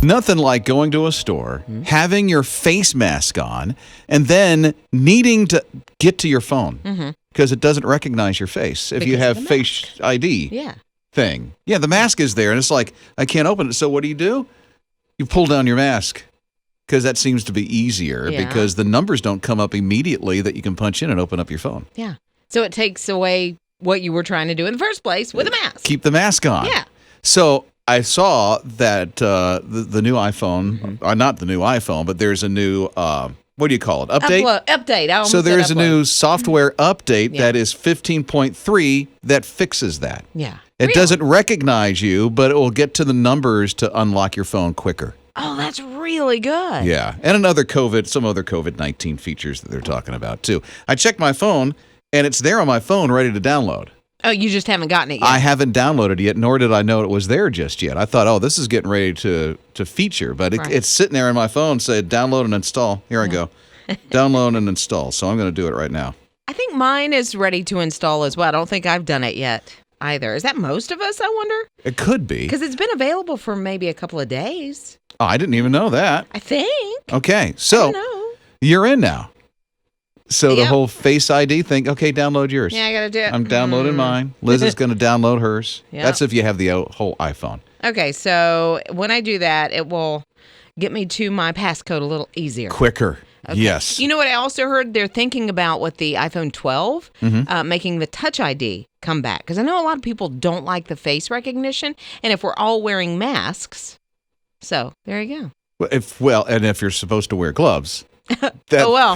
Nothing like going to a store, having your face mask on, and then needing to get to your phone because it doesn't recognize your face if you have Face ID thing. Yeah, the mask is there, and it's like, I can't open it. So what do? You pull down your mask because that seems to be easier because the numbers don't come up immediately that you can punch in and open up your phone. Yeah. So it takes away what you were trying to do in the first place with a mask. Keep the mask on. Yeah. So I saw that the new iPhone, not the new iPhone, but there's a new, what do you call it? Update? Update. So there's a new software update that is 15.3 that fixes that. Yeah. It doesn't recognize you, but it will get to the numbers to unlock your phone quicker. Oh, that's really good. Yeah. And some other COVID-19 features that they're talking about, too. I checked my phone, and it's there on my phone ready to download. Oh, you just haven't gotten it yet? I haven't downloaded it yet, nor did I know it was there just yet. I thought, this is getting ready to feature. But it's sitting there in my phone, said download and install. Here I go. Download and install. So I'm going to do it right now. I think mine is ready to install as well. I don't think I've done it yet either. Is that most of us, I wonder? It could be. Because it's been available for maybe a couple of days. Oh, I didn't even know that. I think. Okay, so you're in now. So the whole Face ID thing, okay, download yours. Yeah, I got to do it. I'm downloading mine. Liz is going to download hers. Yep. That's if you have the whole iPhone. Okay, so when I do that, it will get me to my passcode a little easier. Quicker. Okay. Yes. You know what I also heard? They're thinking about with the iPhone 12, making the Touch ID come back. Because I know a lot of people don't like the face recognition. And if we're all wearing masks, so there you go. And if you're supposed to wear gloves, that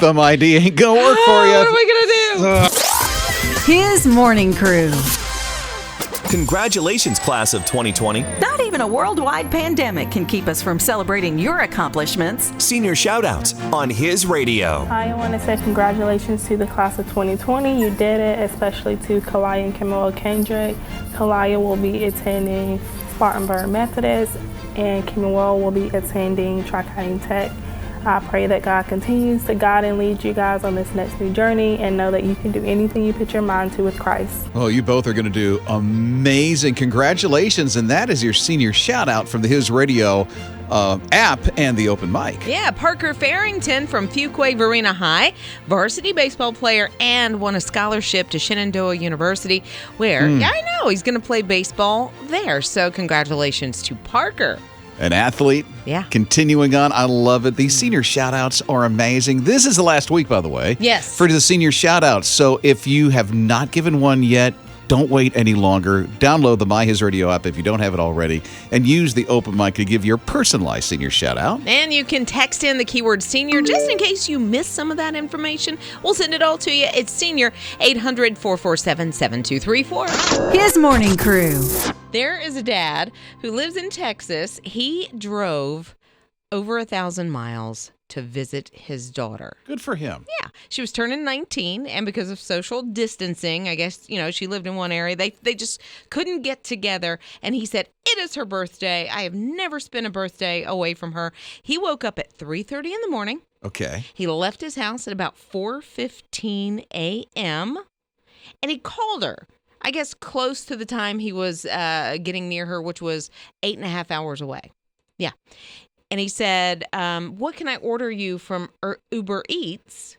Thumb ID ain't going to work for you. What are we going to do? His Morning Crew. Congratulations, class of 2020. Not even a worldwide pandemic can keep us from celebrating your accomplishments. Senior shout-outs on His Radio. I want to say congratulations to the class of 2020. You did it, especially to Kalaya and Camilla Kendrick. Kalaya will be attending Spartanburg Methodist, and Camilla will be attending Tri-County Tech. I pray that God continues to guide and lead you guys on this next new journey, and know that you can do anything you put your mind to with Christ. Oh, you both are going to do amazing. Congratulations. And that is your senior shout out from the His Radio app and the open mic. Yeah, Parker Farrington from Fuquay Varina High, varsity baseball player, and won a scholarship to Shenandoah University, where, I know, he's going to play baseball there. So congratulations to Parker. An athlete. Yeah. Continuing on. I love it. These senior shout-outs are amazing. This is the last week, by the way. Yes. For the senior shout-outs. So if you have not given one yet, don't wait any longer. Download the My His Radio app if you don't have it already, and use the open mic to give your personalized senior shout-out. And you can text in the keyword senior just in case you missed some of that information. We'll send it all to you. It's senior 800-447-7234. His Morning Crew. There is a dad who lives in Texas. He drove over 1,000 miles to visit his daughter. Good for him. Yeah. She was turning 19, and because of social distancing, I guess, she lived in one area, they just couldn't get together. And he said, it is her birthday. I have never spent a birthday away from her. He woke up at 3:30 in the morning. Okay. He left his house at about 4:15 a.m., and he called her. I guess close to the time he was getting near her, which was 8.5 hours away. Yeah. And he said, what can I order you from Uber Eats?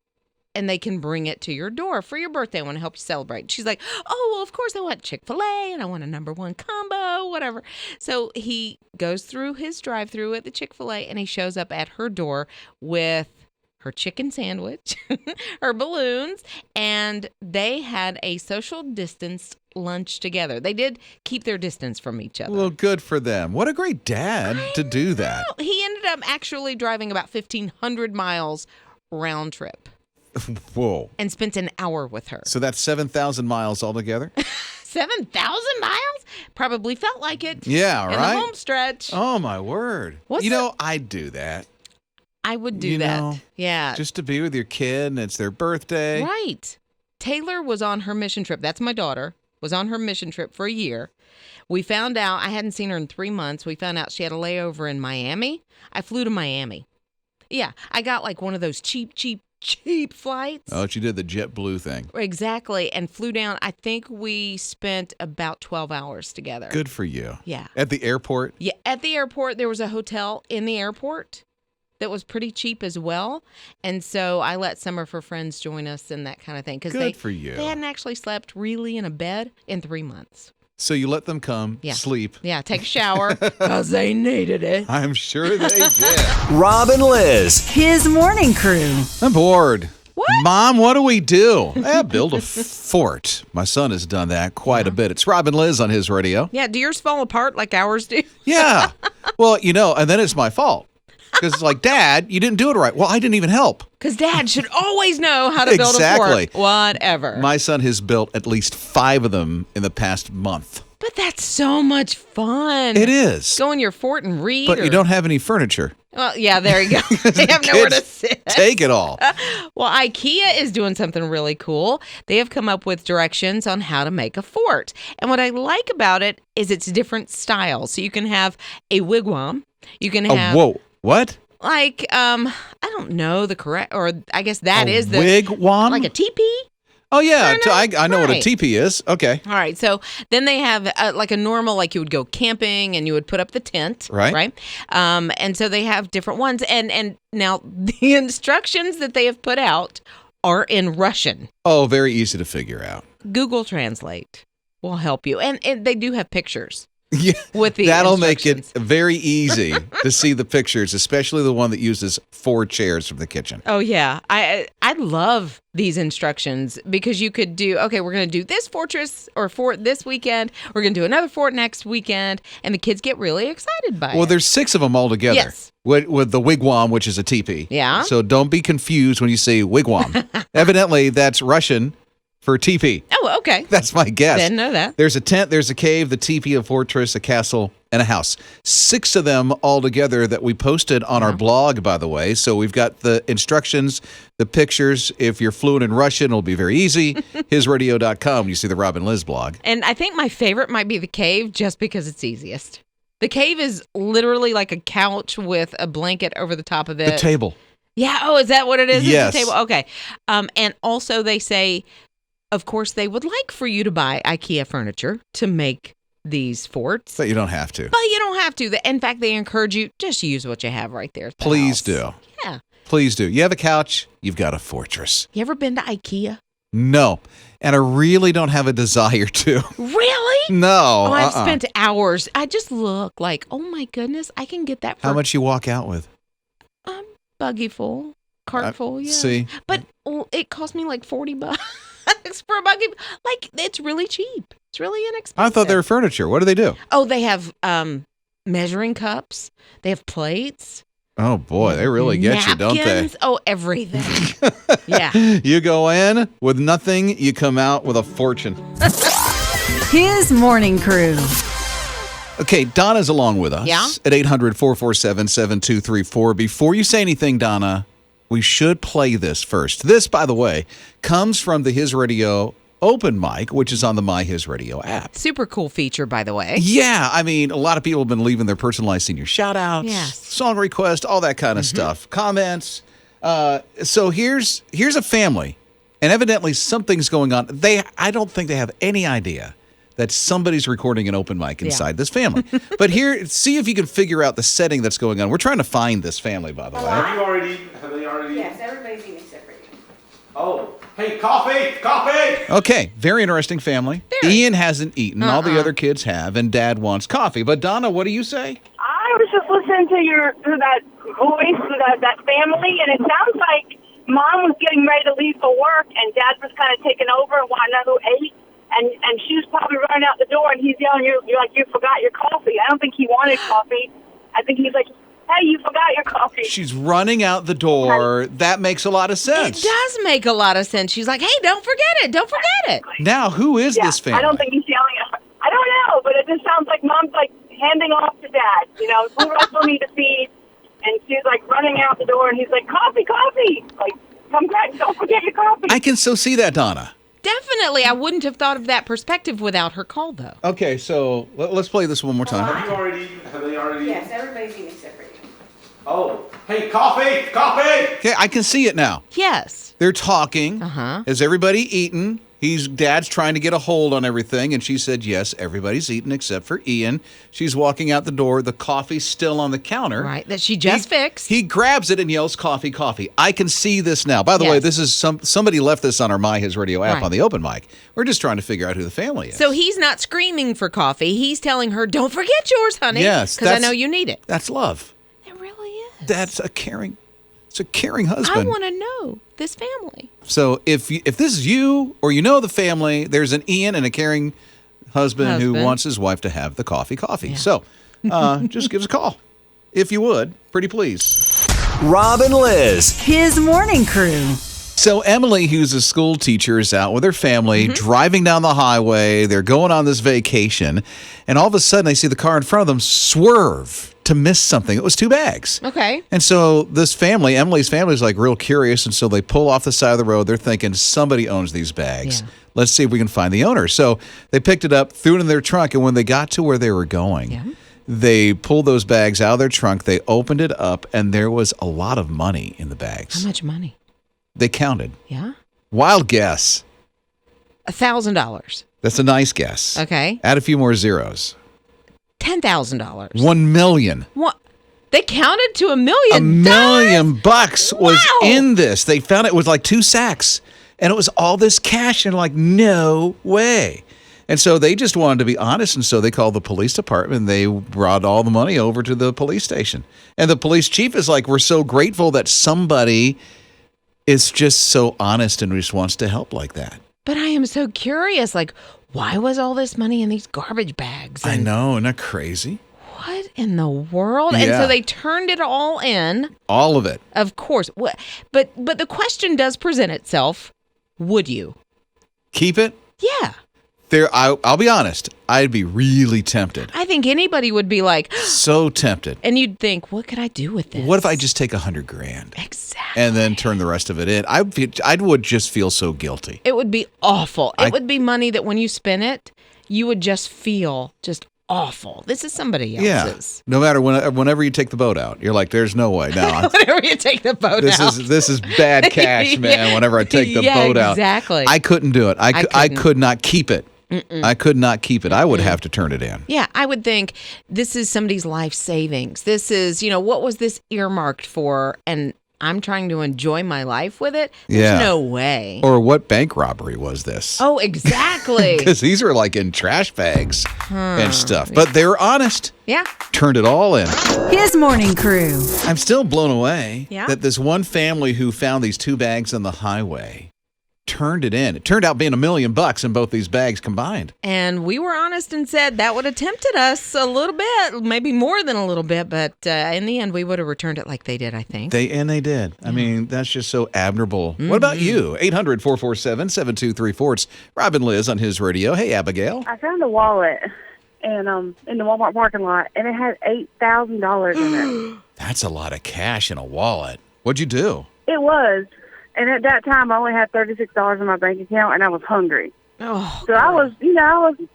And they can bring it to your door for your birthday. I want to help you celebrate. She's like, oh, well, of course I want Chick-fil-A and I want a #1 combo, whatever. So he goes through his drive-thru at the Chick-fil-A and he shows up at her door with her chicken sandwich, her balloons, and they had a social distance lunch together. They did keep their distance from each other. Well, good for them. What a great dad to do that. He ended up actually driving about 1,500 miles round trip. Whoa. And spent an hour with her. So that's 7,000 miles altogether? 7,000 miles? Probably felt like it. Yeah, right? In the home stretch. Oh, my word. I'd do that. I would do that. Yeah. Just to be with your kid and it's their birthday. Right. Taylor was on her mission trip. That's my daughter. Was on her mission trip for a year. We found out, I hadn't seen her in 3 months. We found out she had a layover in Miami. I flew to Miami. Yeah. I got like one of those cheap cheap flights. Oh, she did the JetBlue thing. Exactly. And flew down. I think we spent about 12 hours together. Good for you. Yeah. At the airport? Yeah. At the airport, there was a hotel in the airport that was pretty cheap as well. And so I let some of her friends join us and that kind of thing. Good for you. They hadn't actually slept really in a bed in 3 months. So you let them come, sleep. Yeah, take a shower because they needed it. I'm sure they did. Rob and Liz. His morning crew. I'm bored. What? Mom, what do we do? Build a fort. My son has done that quite a bit. It's Rob and Liz on his radio. Yeah, do yours fall apart like ours do? Yeah. Well, and then it's my fault. Because it's like, Dad, you didn't do it right. Well, I didn't even help. Because Dad should always know how to build a fort. Whatever. My son has built at least 5 of them in the past month. But that's so much fun. It is. Go in your fort and read. But you don't have any furniture. Well, yeah, there you go. They have nowhere to sit. Take it all. Well, IKEA is doing something really cool. They have come up with directions on how to make a fort. And what I like about it is it's different styles. So you can have a wigwam. You can have... Whoa. What? Like, I don't know the correct... Or I guess that is the... wigwam? Like a teepee? Oh, yeah. I know what a teepee is. Okay. All right. So then they have like a normal, like you would go camping and you would put up the tent. Right. And so they have different ones. And now the instructions that they have put out are in Russian. Oh, very easy to figure out. Google Translate will help you. And they do have pictures. Yeah, with the that'll make it very easy to see the pictures, especially the one that uses 4 chairs from the kitchen. Oh, yeah. I love these instructions because you could do, okay, we're going to do this fortress or fort this weekend. We're going to do another fort next weekend. And the kids get really excited by it. Well, there's 6 of them all together. Yes. With the wigwam, which is a teepee. Yeah. So don't be confused when you say wigwam. Evidently, that's Russian for teepee. Oh, okay. That's my guess. Didn't know that. There's a tent, there's a cave, the teepee, a fortress, a castle, and a house. 6 of them all together that we posted on our blog, by the way. So we've got the instructions, the pictures. If you're fluent in Russian, it'll be very easy. Hisradio.com, you see the Rob and Liz blog. And I think my favorite might be the cave just because it's easiest. The cave is literally like a couch with a blanket over the top of it. The table. Yeah. Oh, is that what it is? Yes. It's a table. Okay. And also they say, of course, they would like for you to buy IKEA furniture to make these forts. But you don't have to. But you don't have to. In fact, they encourage you, just use what you have right there at the Please house. do. Yeah. Please do. You have a couch, you've got a fortress. You ever been to IKEA? No. And I really don't have a desire to. Really? No. Oh, I've spent hours. I just look like, oh my goodness, I can get that for... How much you walk out with? Buggy full, cart full, yeah. See? But it cost me like $40 for a buggy. Like, it's really cheap. It's really inexpensive. I thought they were furniture. What do they do? Oh, they have measuring cups. They have plates. Oh, boy. They really get you, don't they? Oh, everything. Yeah. You go in with nothing, you come out with a fortune. His morning crew. Okay, Donna's along with us at 800-447-7234. Before you say anything, Donna, we should play this first. This, by the way, comes from the His Radio open mic, which is on the My His Radio app. Super cool feature, by the way. Yeah, I mean, a lot of people have been leaving their personalized senior shout-outs, song requests, all that kind of stuff, comments. So here's a family, and evidently something's going on. I don't think they have any idea that somebody's recording an open mic inside this family. But here, see if you can figure out the setting that's going on. We're trying to find this family, by the way. Have they already? Yes, everybody's eating except for you. Oh, hey, coffee! Okay, very interesting family. Ian hasn't eaten. All the other kids have, and Dad wants coffee. But Donna, what do you say? I was just listening to that voice, that family, and it sounds like Mom was getting ready to leave for work, and Dad was kind of taking over and wanting to know who ate. And she was probably running out the door, and he's yelling, "You're like, you forgot your coffee." I don't think he wanted coffee. I think he's like, "Hey, you forgot your coffee." She's running out the door. That makes a lot of sense. It does make a lot of sense. She's like, "Hey, don't forget it. Don't forget it." Now, who is this family? I don't think he's yelling at her. I don't know, but it just sounds like Mom's like handing off to Dad. You know, who do I still need to feed? And she's like running out the door, and he's like, "Coffee, coffee!" Like, come back, don't forget your coffee. I can still see that, Donna. Definitely. I wouldn't have thought of that perspective without her call, though. Okay, so let's play this one more time. Have they already? Yes, everybody's eating except for you. Oh, hey, coffee! Coffee! Okay, I can see it now. Yes. They're talking. Is everybody eating? Dad's trying to get a hold on everything, and she said, yes, everybody's eating except for Ian. She's walking out the door. The coffee's still on the counter. Right, that she just fixed. He grabs it and yells, coffee, coffee. I can see this now. By the way, this is somebody left this on our My His Radio app on the open mic. We're just trying to figure out who the family is. So he's not screaming for coffee. He's telling her, don't forget yours, honey. Yes. Because I know you need it. That's love. It really is. That's a caring husband. I want to know this family. So if this is you or you know the family, there's an Ian and a caring husband who wants his wife to have the coffee. Yeah. So just give us a call, if you would. Pretty please. Rob and Liz. His morning crew. So Emily, who's a school teacher, is out with her family driving down the highway. They're going on this vacation. And all of a sudden, they see the car in front of them swerve to miss something. It was 2 bags. Okay. And so this family, Emily's family, is like real curious. And so they pull off the side of the road. They're thinking somebody owns these bags. Yeah. Let's see if we can find the owner. So they picked it up, threw it in their trunk. And when they got to where they were going, they pulled those bags out of their trunk. They opened it up, and there was a lot of money in the bags. How much money? They counted. Yeah. Wild guess. $1,000. That's a nice guess. Okay. Add a few more zeros. $10,000. $1 million. What? They counted to $1 million. $1 million was in this. They found it was like 2 sacks, and it was all this cash. And like, no way. And so they just wanted to be honest, and so they called the police department, and they brought all the money over to the police station. And the police chief is like, we're so grateful that somebody is just so honest and just wants to help like that. But I am so curious, like, why was all this money in these garbage bags? I know, isn't that crazy? What in the world? Yeah. And so they turned it all in. All of it. Of course. But the question does present itself. Would you? Keep it? Yeah. I'll be honest. I'd be really tempted. I think anybody would be like, so tempted. And you'd think, what could I do with this? What if I just take $100,000? Exactly. And then turn the rest of it in? I would just feel so guilty. It would be awful. It would be money that when you spend it, you would just feel just awful. This is somebody else's. Yeah. No matter whenever you take the boat out, you're like, there's no way. No. Whenever you take the boat out. This is bad cash, man. Whenever I take the boat out. Exactly. I couldn't do it. I could not keep it. I could not keep it. I would have to turn it in. Yeah, I would think this is somebody's life savings. This is, what was this earmarked for? And I'm trying to enjoy my life with it. There's no way. Or what bank robbery was this? Oh, exactly. Because these are like in trash bags and stuff. But they were honest. Yeah. Turned it all in. His morning crew. I'm still blown away that this one family who found these 2 bags on the highway turned it in. It turned out being $1 million in both these bags combined. And we were honest and said that would have tempted us a little bit, maybe more than a little bit, but in the end, we would have returned it like they did, I think. They did. I mean, that's just so admirable. Mm-hmm. What about you? 800-447-7234. It's Rob and Liz on His Radio. Hey, Abigail. I found a wallet in the Walmart parking lot, and it had $8,000 in it. That's a lot of cash in a wallet. What'd you do? It was. And at that time, I only had $36 in my bank account, and I was hungry. Oh, so I was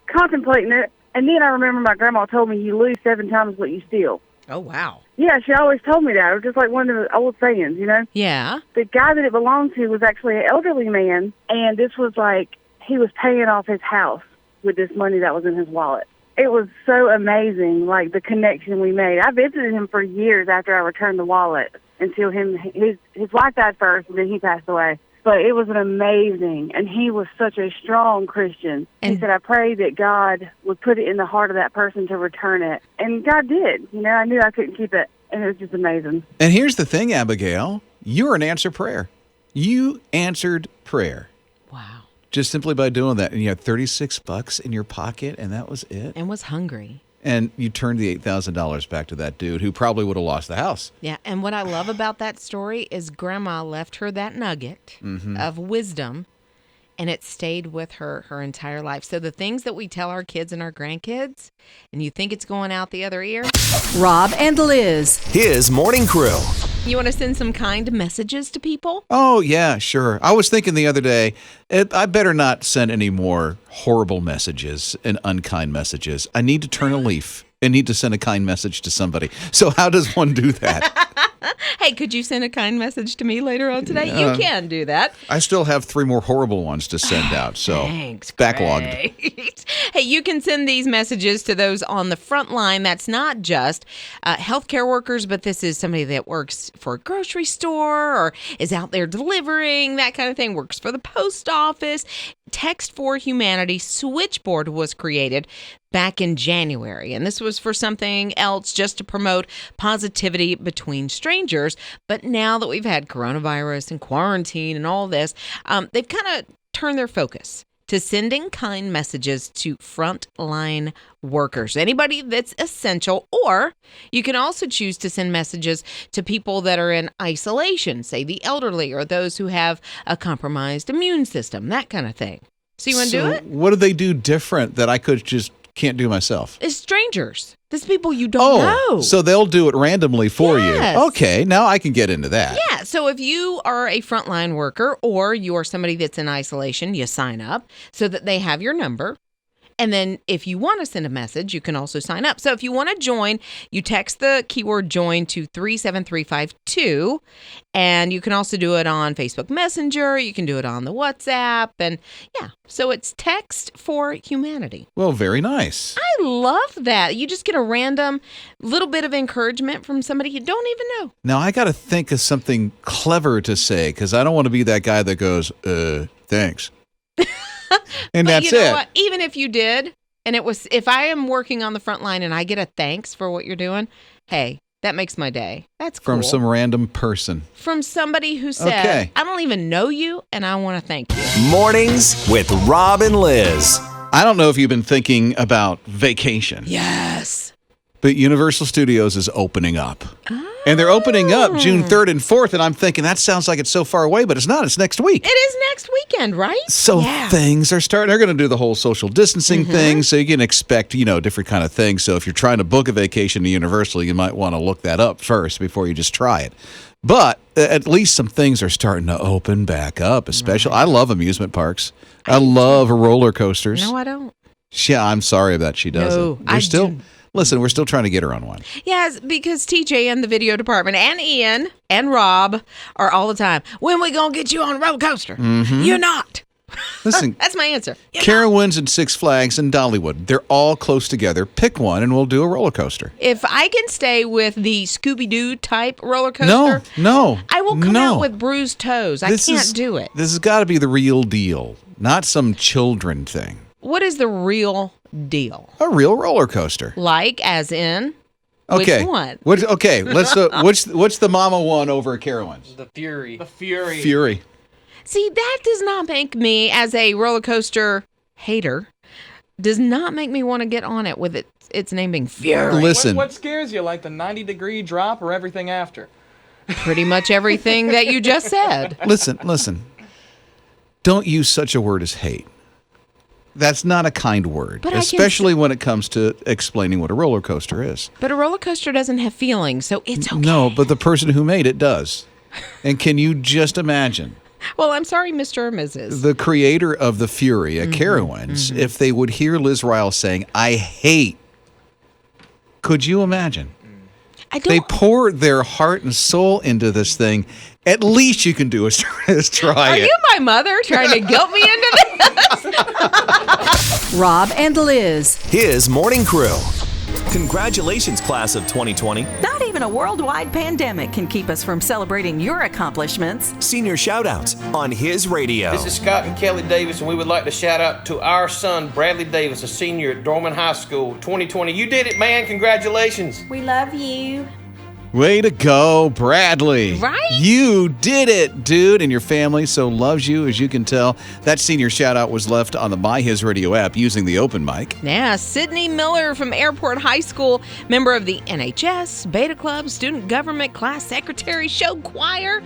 contemplating it. And then I remember my grandma told me you lose 7 times what you steal. Oh, wow. Yeah, she always told me that. It was just like one of the old sayings, Yeah. The guy that it belonged to was actually an elderly man, and this was like he was paying off his house with this money that was in his wallet. It was so amazing, like the connection we made. I visited him for years after I returned the wallet until his wife died first, and then he passed away. But it was an amazing, and he was such a strong Christian. And he said, I prayed that God would put it in the heart of that person to return it. And God did. I knew I couldn't keep it, and it was just amazing. And here's the thing, Abigail. You're an answered prayer. You answered prayer. Wow. Just simply by doing that. And you had $36 in your pocket, and that was it. And was hungry. And you turned the $8,000 back to that dude who probably would have lost the house. Yeah, and what I love about that story is Grandma left her that nugget of wisdom, and it stayed with her entire life. So the things that we tell our kids and our grandkids, and you think it's going out the other ear. Rob and Liz. His morning crew. You want to send some kind messages to people? Oh, yeah, sure. I was thinking the other day, I better not send any more horrible messages and unkind messages. I need to turn a leaf. and need to send a kind message to somebody. So how does one do that? Hey, could you send a kind message to me later on today? You can do that. I still have 3 more horrible ones to send out, so Thanks, backlogged. great. Hey, you can send these messages to those on the front line. That's not just healthcare workers, but this is somebody that works for a grocery store or is out there delivering, that kind of thing, works for the post office. Text for Humanity switchboard was created back in January, and this was for something else, just to promote positivity between strangers. But now that we've had coronavirus and quarantine and all this, they've kind of turned their focus to sending kind messages to frontline workers, anybody that's essential, or you can also choose to send messages to people that are in isolation, say the elderly or those who have a compromised immune system, that kind of thing. So you want to do it? What do they do different that I can't do myself? It's strangers. This people you don't know. So they'll do it randomly for Yes. you. Okay, now I can get into that. Yeah, so if you are a frontline worker or you are somebody that's in isolation, you sign up so that they have your number. And then if you want to send a message, you can also sign up. So if you want to join, you text the keyword join to 37352. And you can also do it on Facebook Messenger. You can do it on the WhatsApp. And yeah, so it's Text for Humanity. Well, very nice. I love that. You just get a random little bit of encouragement from somebody you don't even know. Now I got to think of something clever to say because I don't want to be that guy that goes, thanks. And But that's you know it. what? Even if you did, and it was, if I am working on the front line and I get a thanks for what you're doing, hey, that makes my day. That's cool. From some random person. From somebody who said, Okay. I don't even know you, and I want to thank you. Mornings with Rob and Liz. I don't know if you've been thinking about vacation, Yes. but Universal Studios is opening up. And they're opening up June 3rd and 4th, and I'm thinking that sounds like it's so far away, but it's not. It's next week. It is next weekend, right? So Yeah. things are starting. They're going to do the whole social distancing thing, so you can expect, different kind of things. So if you're trying to book a vacation to Universal, you might want to look that up first before you just try it. But at least some things are starting to open back up, especially. I love amusement parks. I love roller coasters. No, I don't. Yeah, I'm sorry that she doesn't. No, We're I still do. Listen, we're still trying to get her on one. Yes, because TJ and the video department and Ian and Rob are all the time, when we going to get you on a roller coaster? You're not. Listen, That's my answer. You're not. Carowinds and Six Flags and Dollywood, they're all close together. Pick one and we'll do a roller coaster. If I can stay with the Scooby-Doo type roller coaster, No. I will come out with bruised toes. I can't do it. This has got to be the real deal, not some children thing. What is the real deal? A real roller coaster. Like, as in, Okay. which one? Let's. What's the mama one over at Carowinds? The Fury. The Fury. Fury. See, that does not make me, as a roller coaster hater, does not make me want to get on it with its name being Fury. Listen, What scares you, like the 90-degree drop or everything after? Pretty much everything that you just said. listen. Don't use such a word as hate. That's not a kind word, But I can especially when it comes to explaining what a roller coaster is. But a roller coaster doesn't have feelings, so it's okay. No, but the person who made it does. And can you just imagine Well, I'm sorry, Mr. or Mrs. the creator of the Fury at Carowinds, if they would hear Liz Ryle saying, I hate, could you imagine? I They don't. pour their heart and soul into this thing. At least you can do is try Are it. you my mother trying to guilt me into this? Rob and Liz. His morning crew. Congratulations, class of 2020. Not even a worldwide pandemic can keep us from celebrating your accomplishments. Senior shoutouts on his radio. This is Scott and Kelly Davis, and we would like to shout out to our son, Bradley Davis, a senior at Dorman High School, 2020. You did it, man. Congratulations. We love you. Way to go, Bradley. Right? You did it, dude, and your family so loves you, as you can tell. That senior shout-out was left on the My His Radio app using the open mic. Yeah, Sydney Miller from Airport High School, member of the NHS, Beta Club, Student Government, Class Secretary, Show Choir.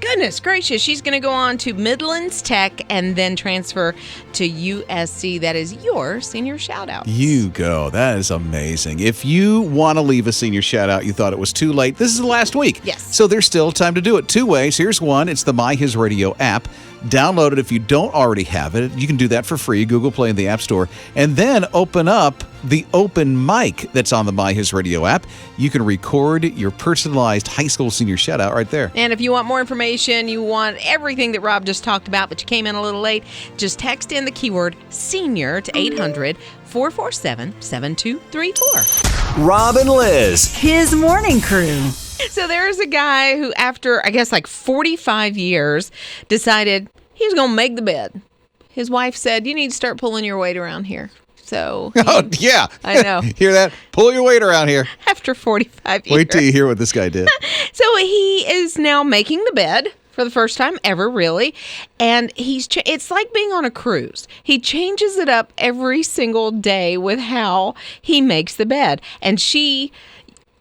Goodness gracious, she's going to go on to Midlands Tech and then transfer to USC. That is your senior shout-out. You go. That is amazing. If you want to leave a senior shout-out, you thought it was too late, this is the last week. Yes. So there's still time to do it. 2 ways. Here's one. It's the My His Radio app. Download it if you don't already have it. You can do that for free, Google Play and the App Store. And then open up the open mic that's on the My His Radio app. You can record your personalized high school senior shout-out right there. And if you want more information, you want everything that Rob just talked about, but you came in a little late, just text in the keyword senior to 800-447-7234. Rob and Liz. His morning crew. So there's a guy who, after, I guess, like 45 years, decided he was going to make the bed. His wife said, you need to start pulling your weight around here. So, oh, yeah. I know. Hear that? Pull your weight around here. After 45 years. Wait till you hear what this guy did. So he is now making the bed for the first time ever, really. And it's like being on a cruise. He changes it up every single day with how he makes the bed. And she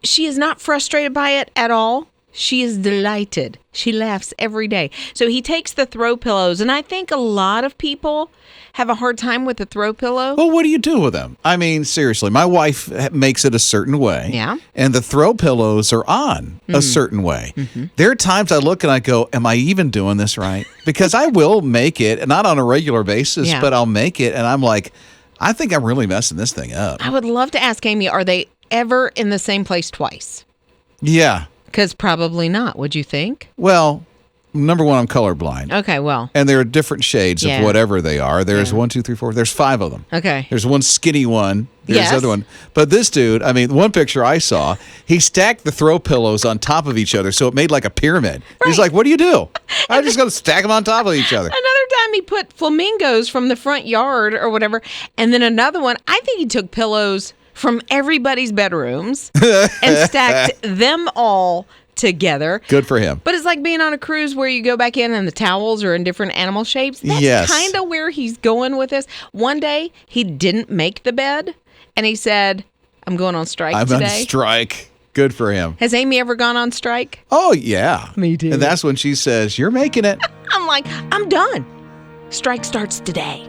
is not frustrated by it at all. She is delighted. She laughs every day. So he takes the throw pillows, and I think a lot of people have a hard time with the throw pillow. Well, what do you do with them? I mean, seriously, my wife makes it a certain way. Yeah. And the throw pillows are on a certain way. Mm-hmm. There are times I look and I go, am I even doing this right? Because I will make it, not on a regular basis, but I'll make it, and I'm like, I think I'm really messing this thing up. I would love to ask Amy, are they ever in the same place twice? Yeah. Because probably not, would you think? Well, number one, I'm colorblind. Okay, well. And there are different shades of whatever they are. There's 1, 2, 3, 4. There's 5 of them. Okay. There's one skinny one. There's the other one. But this dude, I mean, one picture I saw, he stacked the throw pillows on top of each other so it made like a pyramid. Right. He's like, what do you do? I'm just going to stack them on top of each other. Another time he put flamingos from the front yard or whatever. And then another one, I think he took pillows from everybody's bedrooms and stacked them all together. Good for him. But it's like being on a cruise where you go back in and the towels are in different animal shapes. That's kind of where he's going with this. One day, he didn't make the bed, and he said, I'm going on strike today. I'm on strike. Good for him. Has Amy ever gone on strike? Oh, yeah. Me too. And that's when she says, you're making it. I'm like, I'm done. Strike starts today.